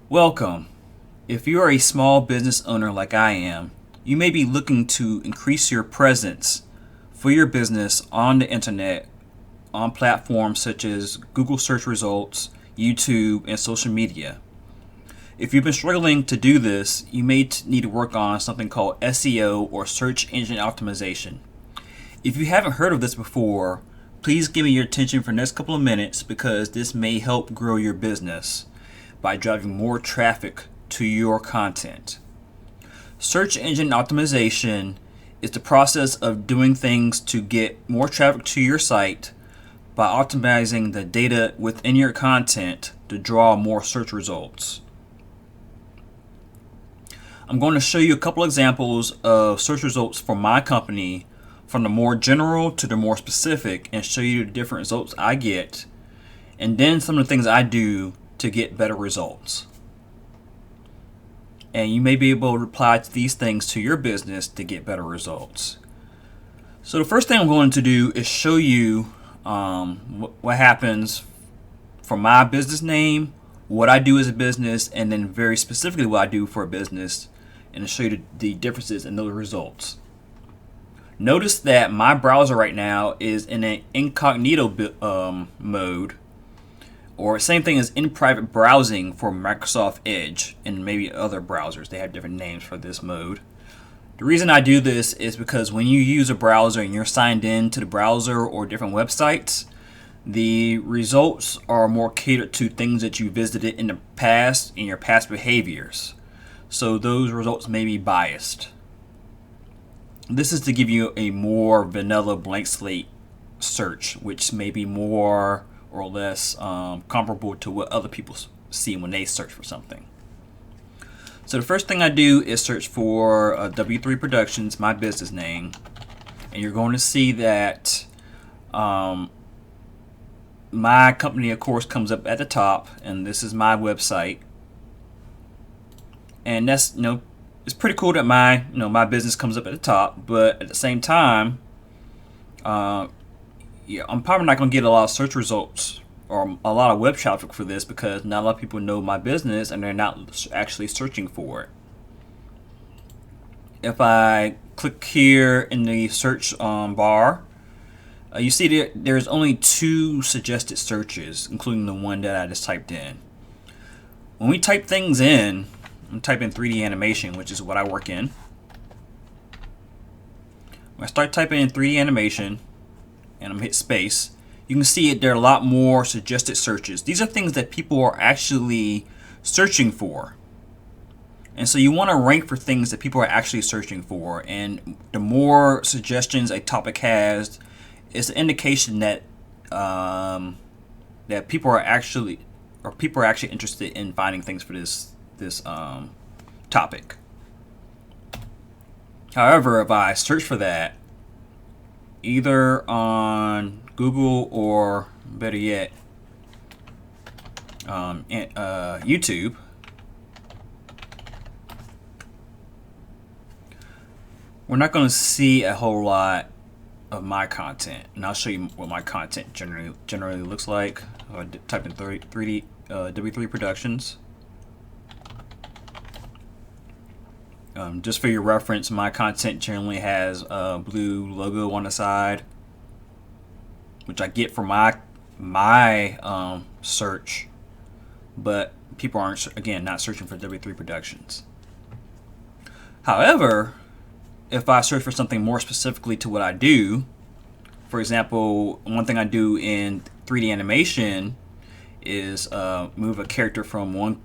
Welcome. If you are a small business owner like I am, you may be looking to increase your presence for your business on the internet on platforms such as Google search results, YouTube, and social media. If you've been struggling to do this, you may need to work on something called SEO or search engine optimization. If you haven't heard of this before, please give me your attention for the next couple of minutes because this may help grow your business by driving more traffic to your content. Search engine optimization is the process of doing things to get more traffic to your site by optimizing the data within your content to draw more search results. I'm going to show you a couple examples of search results for my company, from the more general to the more specific, and show you the different results I get, and then some of the things I do to get better results. And you may be able to apply these things to your business to get better results. So the first thing I'm going to do is show you what happens for my business name, what I do as a business, and then very specifically what I do for a business, and to show you the differences in those results. Notice that my browser right now is in an incognito mode, or same thing as in private browsing for Microsoft Edge and maybe other browsers. They have different names for this mode. The reason I do this is because when you use a browser and you're signed in to the browser or different websites, the results are more catered to things that you visited in the past and your past behaviors. So those results may be biased. This is to give you a more vanilla blank slate search, which may be more or less comparable to what other people see when they search for something. So the first thing I do is search for W3 Productions, my business name, and you're going to see that my company, of course, comes up at the top, and this is my website. And that's, it's pretty cool that my business comes up at the top, but at the same time, I'm probably not going to get a lot of search results or a lot of web traffic for this because not a lot of people know my business and they're not actually searching for it. If I click here in the search bar, you see there's only 2 suggested searches, including the one that I just typed in. When we type things in, I'm typing 3D animation, which is what I work in. When I start typing in 3D animation, and I'm hit space, you can see there are a lot more suggested searches. These are things that people are actually searching for. And so you want to rank for things that people are actually searching for. And the more suggestions a topic has, it's an indication that that people are actually interested in finding things for this topic. However, if I search for that, either on Google or better yet, YouTube, we're not going to see a whole lot of my content, and I'll show you what my content generally looks like. Type in 3D W3 Productions. Just for your reference, my content generally has a blue logo on the side, which I get from my search, but people aren't, again, not searching for W3 Productions. However, if I search for something more specifically to what I do, for example, one thing I do in 3D animation is move a character from one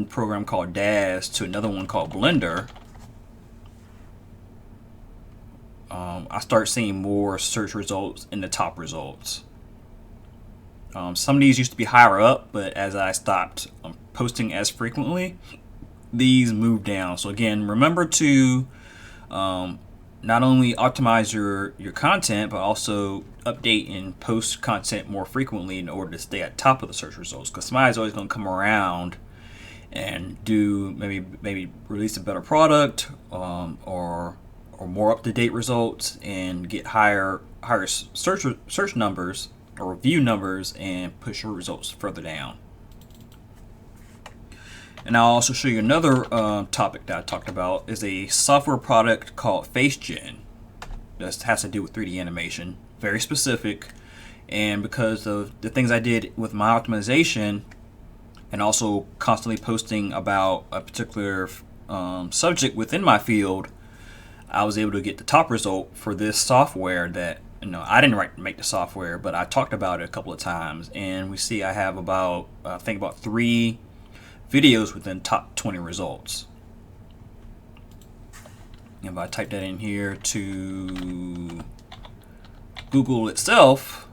program called DAZ to another one called Blender, I start seeing more search results in the top results. Some of these used to be higher up, but as I stopped posting as frequently, these moved down. So again, remember to not only optimize your content, but also update and post content more frequently in order to stay at top of the search results, because somebody's always going to come around and do maybe release a better product, or more up-to-date results and get higher search numbers or review numbers and push your results further down. And I'll also show you another topic that I talked about is a software product called FaceGen. That has to do with 3D animation, very specific. And because of the things I did with my optimization and also constantly posting about a particular subject within my field, I was able to get the top result for this software that, I didn't make the software, but I talked about it a couple of times. And we see I have about 3 videos within top 20 results. If I type that in here to Google itself,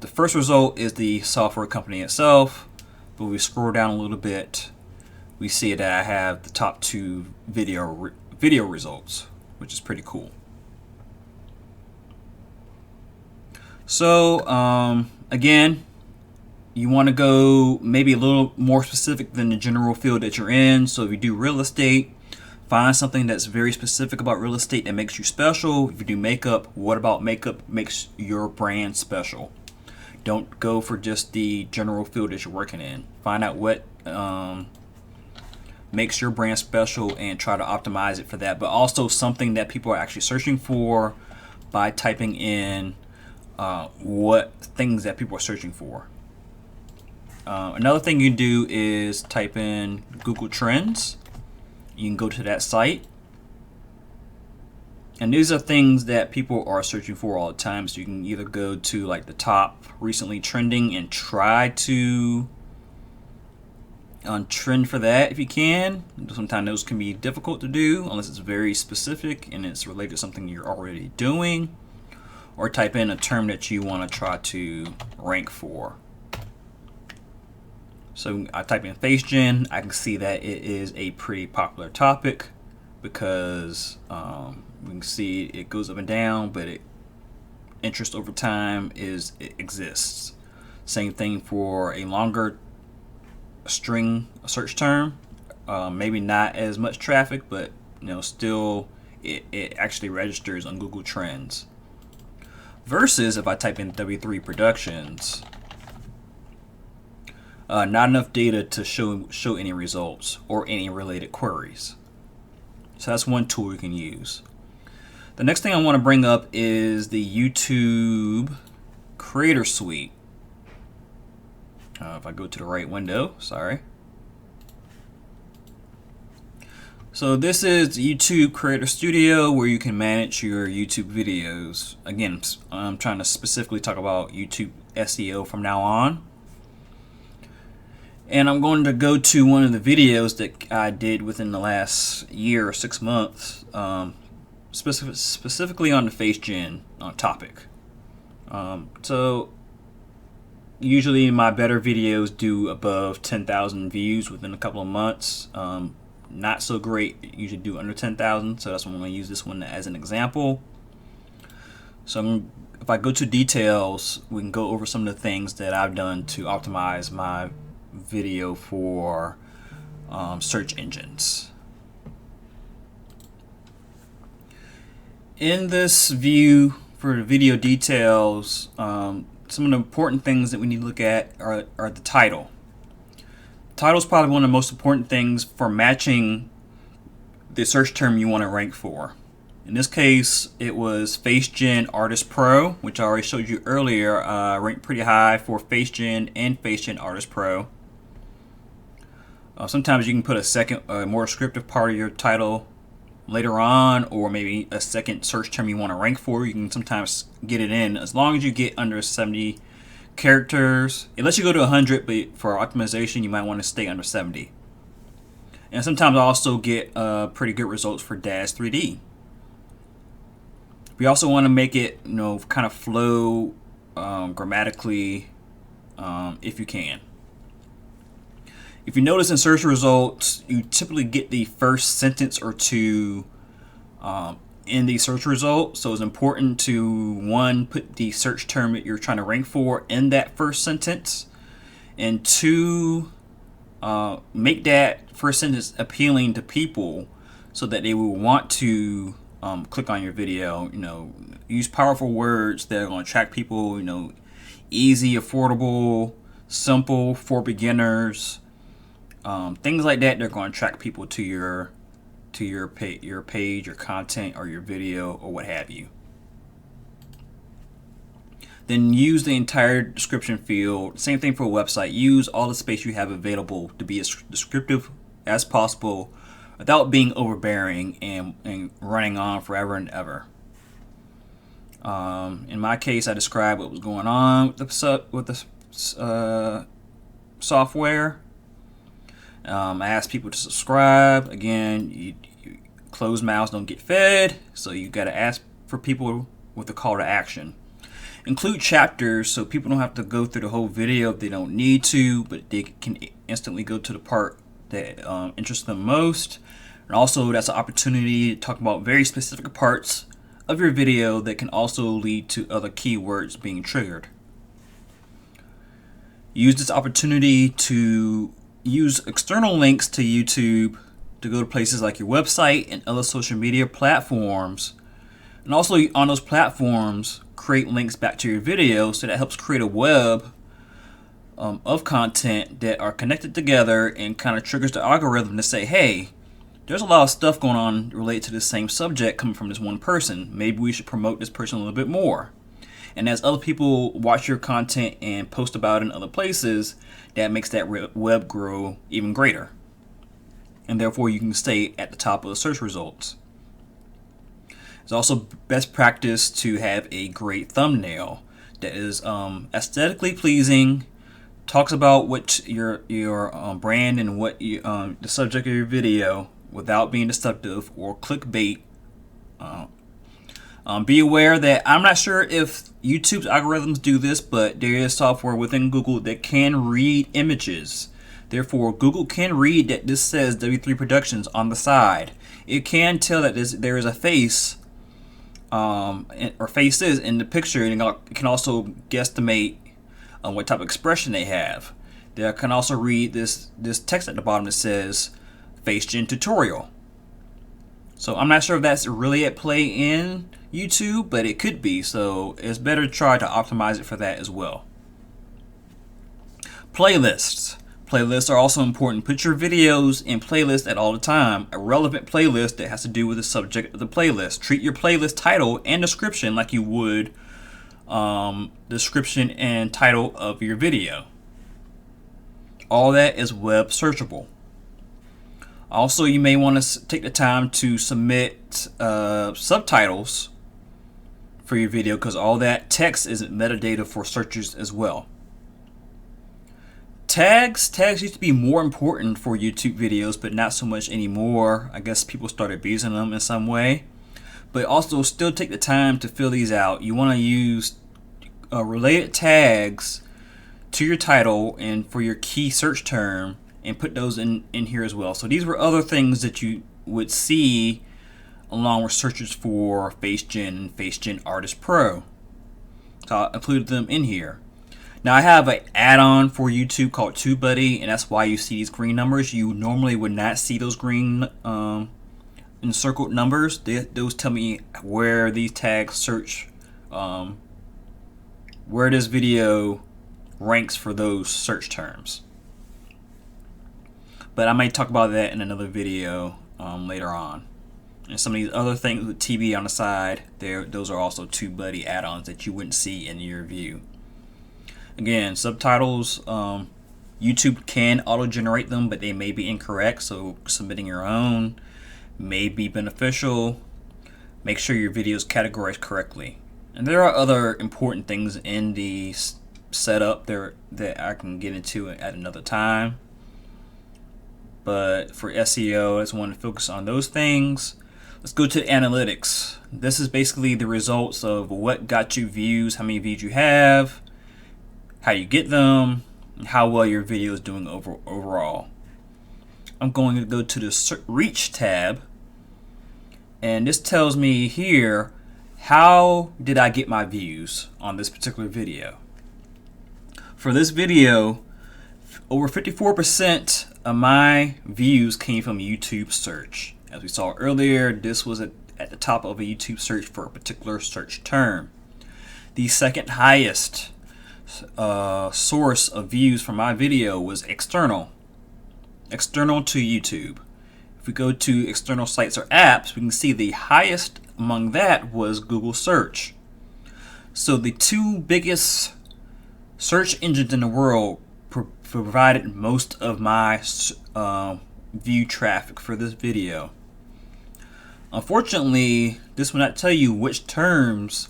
the first result is the software company itself. But we scroll down a little bit, we see that I have the top 2 video results, which is pretty cool. So again, you want to go maybe a little more specific than the general field that you're in. So if you do real estate, find something that's very specific about real estate that makes you special. If you do makeup, what about makeup makes your brand special? Don't go for just the general field that you're working in. Find out what makes your brand special and try to optimize it for that. But also something that people are actually searching for by typing in what things that people are searching for. Another thing you do is type in Google Trends. You can go to that site. And these are things that people are searching for all the time. So you can either go to like the top recently trending and try to trend for that if you can. Sometimes those can be difficult to do unless it's very specific and it's related to something you're already doing. Or type in a term that you want to try to rank for. So I type in FaceGen. I can see that it is a pretty popular topic because we can see it goes up and down, but interest over time it exists. Same thing for a longer string search term. Maybe not as much traffic, but still it actually registers on Google Trends. Versus if I type in W3 Productions, not enough data to show any results or any related queries. So that's one tool you can use. The next thing I want to bring up is the YouTube Creator Suite. If I go to the right window, sorry. So this is YouTube Creator Studio where you can manage your YouTube videos. Again, I'm trying to specifically talk about YouTube SEO from now on. And I'm going to go to one of the videos that I did within the last year or 6 months, specifically on the FaceGen topic. So usually my better videos do above 10,000 views within a couple of months. Not so great, usually do under 10,000, so that's why I'm going to use this one as an example. So if I go to details, we can go over some of the things that I've done to optimize my video for search engines. In this view for the video details, some of the important things that we need to look at are the title. Title is probably one of the most important things for matching the search term you want to rank for. In this case, it was FaceGen Artist Pro, which I already showed you earlier. Ranked pretty high for FaceGen and FaceGen Artist Pro. Sometimes you can put a second, more descriptive part of your title later on, or maybe a second search term you want to rank for. You can sometimes get it in as long as you get under 70 characters. It lets you go to 100, but for optimization, you might want to stay under 70. And sometimes I also get pretty good results for DAZ 3D. We also want to make it, kind of flow grammatically if you can. If you notice in search results, you typically get the first sentence or two in the search result. So it's important to, one, put the search term that you're trying to rank for in that first sentence. And two, make that first sentence appealing to people so that they will want to click on your video. Use powerful words that are going to attract people. Easy, affordable, simple, for beginners. things like that. They're going to attract people to your page, your content, or your video, or what have you. Then use the entire description field. Same thing for a website. Use all the space you have available to be as descriptive as possible without being overbearing and running on forever and ever. In my case, I described what was going on with the software. I asked people to subscribe. Again, closed mouths don't get fed, so you got to ask for people with a call to action. Include chapters so people don't have to go through the whole video if they don't need to, but they can instantly go to the part that interests them most. And also, that's an opportunity to talk about very specific parts of your video that can also lead to other keywords being triggered. Use this opportunity to use external links to YouTube to go to places like your website and other social media platforms. And also on those platforms, create links back to your video, so that helps create a web of content that are connected together and kind of triggers the algorithm to say, hey, there's a lot of stuff going on related to the same subject coming from this one person. Maybe we should promote this person a little bit more. And as other people watch your content and post about it in other places, that makes that web grow even greater. And therefore you can stay at the top of the search results. It's also best practice to have a great thumbnail that is aesthetically pleasing, talks about what your brand and what the subject of your video without being deceptive or clickbait. Be aware that I'm not sure if YouTube's algorithms do this, but there is software within Google that can read images. Therefore, Google can read that this says W3 Productions on the side. It can tell that there is a face or faces in the picture, and it can also guesstimate what type of expression they have. They can also read this text at the bottom that says Face Gen Tutorial. So I'm not sure if that's really at play in YouTube, but it could be, so it's better to try to optimize it for that as well. Playlists. Playlists are also important. Put your videos in playlists at all the time. A relevant playlist that has to do with the subject of the playlist. Treat your playlist title and description like you would description and title of your video. All that is web searchable. Also, you may want to take the time to submit subtitles for your video, because all that text is metadata for searchers as well. Tags used to be more important for YouTube videos, but not so much anymore. I guess people started abusing them in some way. But also, still take the time to fill these out. You want to use related tags to your title and for your key search term, and put those in here as well. So these were other things that you would see along with searches for FaceGen and FaceGen Artist Pro. So I included them in here. Now I have an add-on for YouTube called TubeBuddy, and that's why you see these green numbers. You normally would not see those green encircled numbers. Those tell me where these tags search, where this video ranks for those search terms. But I might talk about that in another video later on. And some of these other things with TV on the side, those are also TubeBuddy add-ons that you wouldn't see in your view. Again, subtitles, YouTube can auto-generate them, but they may be incorrect, so submitting your own may be beneficial. Make sure your video is categorized correctly. And there are other important things in the setup there that I can get into at another time. But for SEO, I just want to focus on those things. Let's go to analytics. This is basically the results of what got you views, how many views you have, how you get them, and how well your video is doing overall. I'm going to go to the Reach tab, and this tells me here, how did I get my views on this particular video? For this video, over 54% of my views came from YouTube search. As we saw earlier, this was at the top of a YouTube search for a particular search term. The second highest source of views for my video was external. external to YouTube. If we go to external sites or apps, we can see the highest among that was Google search. So the two biggest search engines in the world provided most of my view traffic for this video. Unfortunately, this will not tell you which terms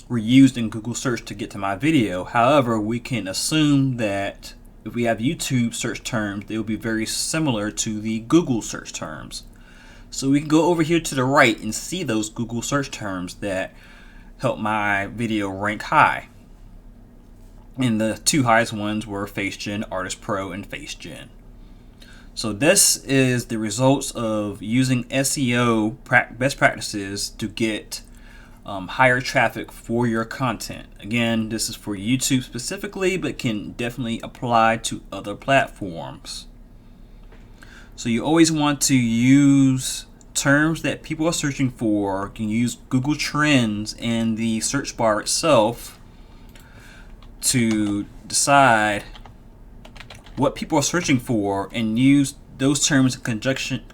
were used in Google search to get to my video. However, we can assume that if we have YouTube search terms, they will be very similar to the Google search terms. So we can go over here to the right and see those Google search terms that help my video rank high. And the two highest ones were FaceGen, Artist Pro, and FaceGen. So this is the results of using SEO best practices to get higher traffic for your content. Again, this is for YouTube specifically, but can definitely apply to other platforms. So you always want to use terms that people are searching for. You can use Google Trends and the search bar itself to decide what people are searching for and use those terms in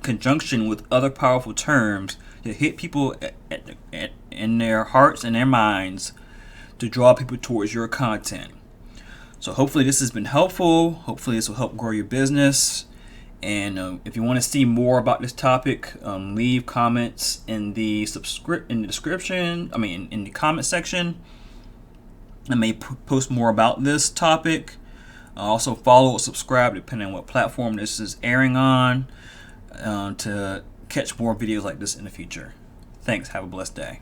conjunction with other powerful terms to hit people in their hearts and their minds to draw people towards your content. So hopefully this has been helpful. Hopefully this will help grow your business. And if you want to see more about this topic, leave comments in the description. In the comment section. I may post more about this topic. Also follow or subscribe depending on what platform this is airing on to catch more videos like this in the future. Thanks. Have a blessed day.